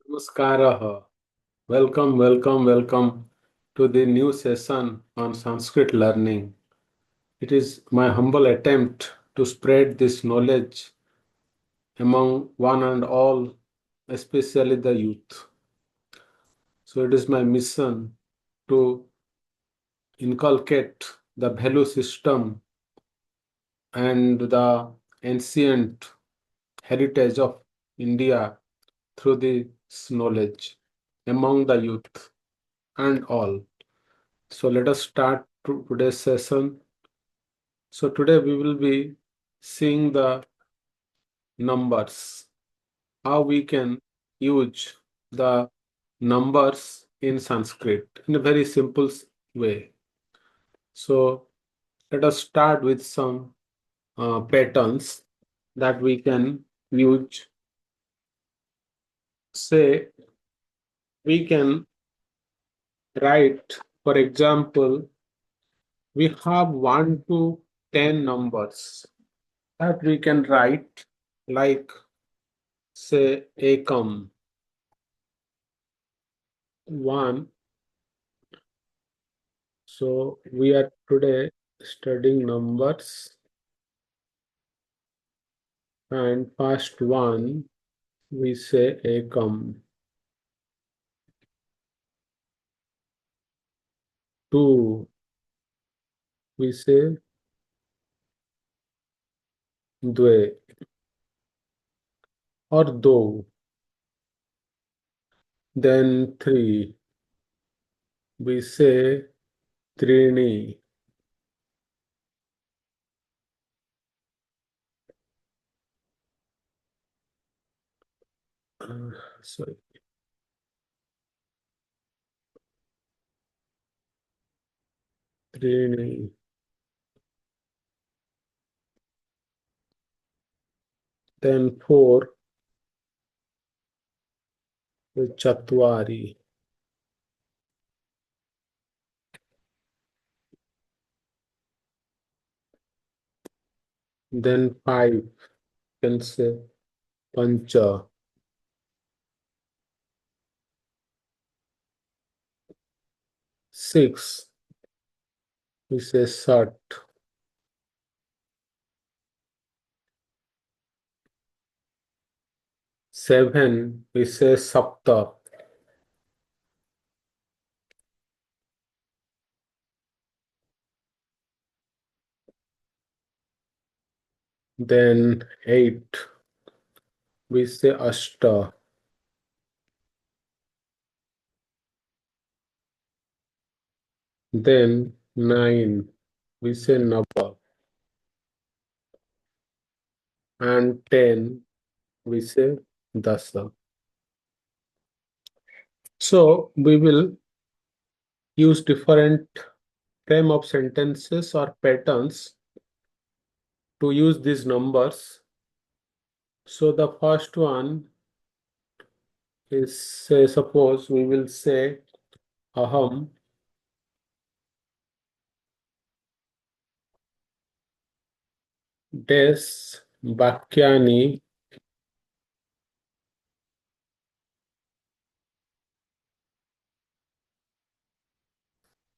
Namaskaraha. Welcome to the new session on Sanskrit learning. It is my humble attempt to spread this knowledge among one and all, especially the youth. So it is my mission to inculcate the value system and the ancient heritage of India through this knowledge among the youth and all. So let us start today's session. So today we will be seeing the numbers, how we can use the numbers in Sanskrit in a very simple way. So let us start with some patterns that we can use. Say we can write, for example, we have 1 to 10 numbers that we can write like say ekam 1. So we are today studying numbers, and first one we say ekam, 2 we say dve or do, then 3 we say trini, uh, sorry, trini, then 4 chatwari, then 5 can say pancha, 6 we say sat, 7 we say sapta, then 8 we say ashta, then 9 we say nava, and 10 we say dasa. So we will use different frame of sentences or patterns to use these numbers. So the first one is, say, suppose we will say aham des vakyani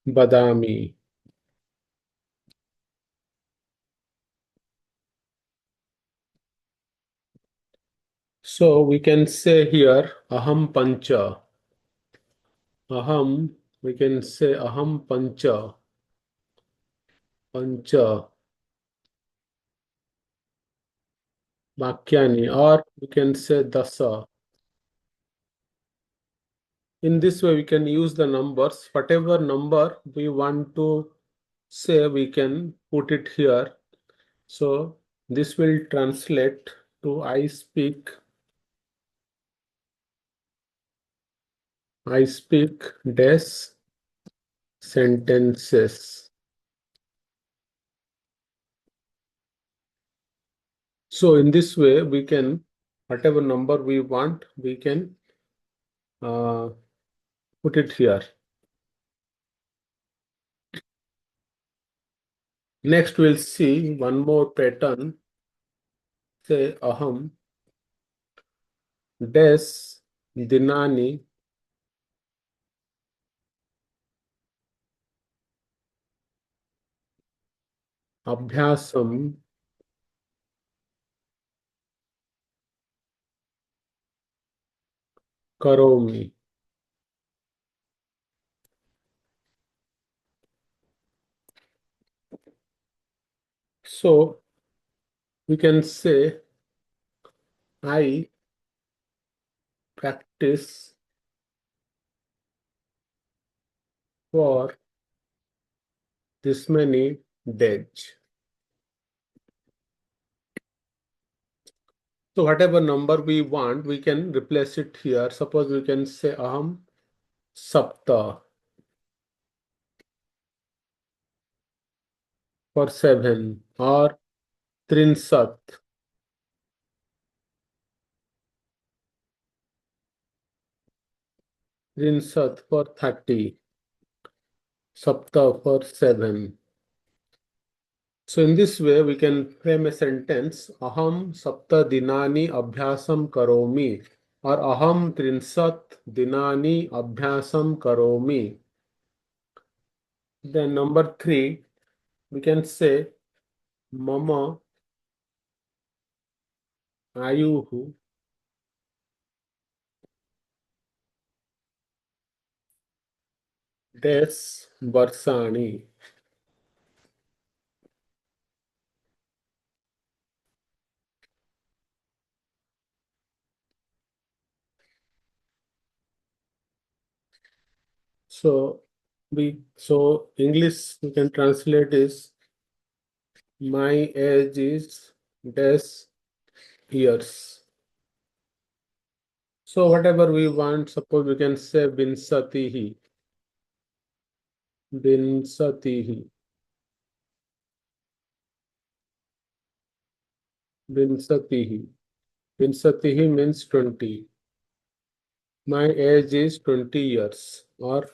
badami. So we can say here aham pancha. Aham, we can say aham pancha, pancha vakyani, or we can say dasa. In this way, we can use the numbers. Whatever number we want to say, we can put it here. So this will translate to I speak des sentences. So in this way, we can, whatever number we want, we can uh, put it here. Next, we'll see one more pattern. Say aham des dinani abhyasam karomi. So we can say I practice for this many days. So whatever number we want, we can replace it here. Suppose we can say aham sapta for 7 or trinsat, trinsat for 30, sapta for 7. So in this way, we can frame a sentence, aham sapta dinani abhyasam karomi or aham trinsat dinani abhyasam karomi. Then number 3, we can say mama ayuhu des varsani. So English we can translate is my age is des years. So whatever we want, suppose we can say vinsatihi, vinsatihi, vinsatihi. Vinsatihi means 20. My age is 20 years. Or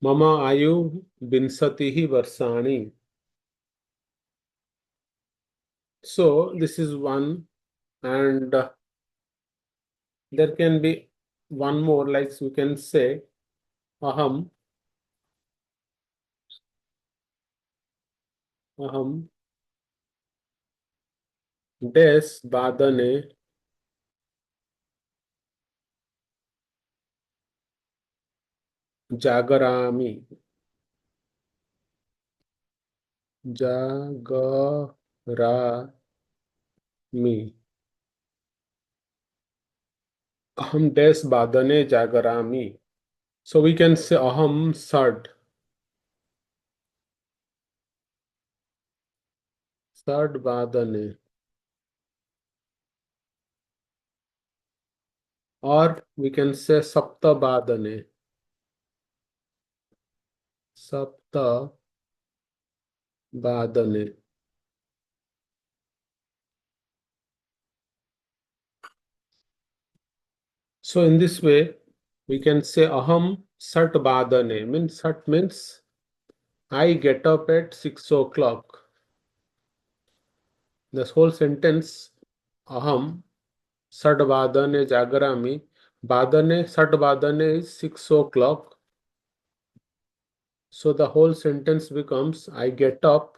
mama ayu vinsatihi varsani. So this is one, and there can be one more, like we can say aham, aham des badane jagarami, jagarami. Aham des badane jagarami. So we can say aham sad badane, or we can say sapta badane, sapta badane. So in this way, we can say aham sat badane. Means sat means I get up at 6 o'clock. This whole sentence aham sat badane jagarami. Badane sat badane is 6 o'clock. So the whole sentence becomes I get up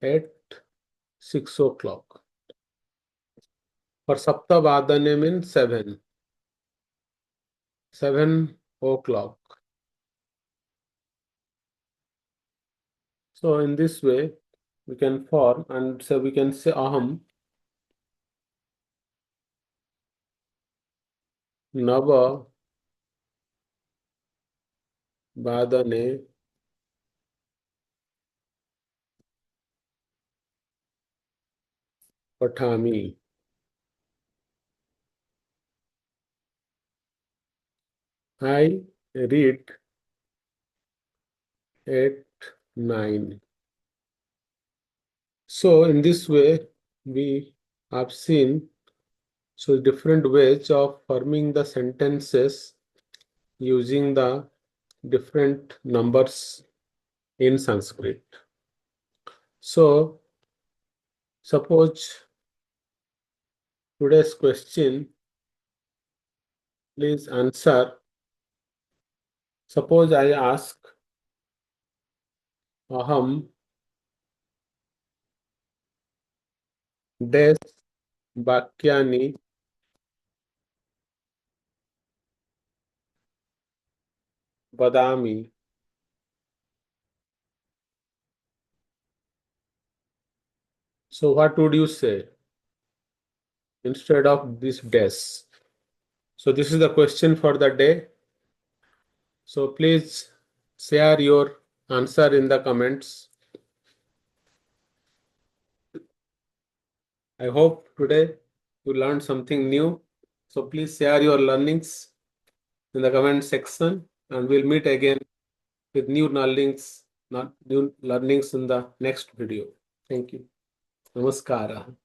at 6 o'clock. For sapta badane means 7 o'clock. So in this way, we can form, and so we can say aham nava badane patami. I read at 9. So in this way, we have seen different ways of forming the sentences using the different numbers in Sanskrit. So suppose today's question Please answer. Suppose I ask, Aham des Bakyani Badami. So what would you say instead of this des? So this is the question for the day. So please share your answer in the comments. I hope today you learned something new. So please share your learnings in the comment section, and we'll meet again with new learnings in the next video. Thank you. Namaskara.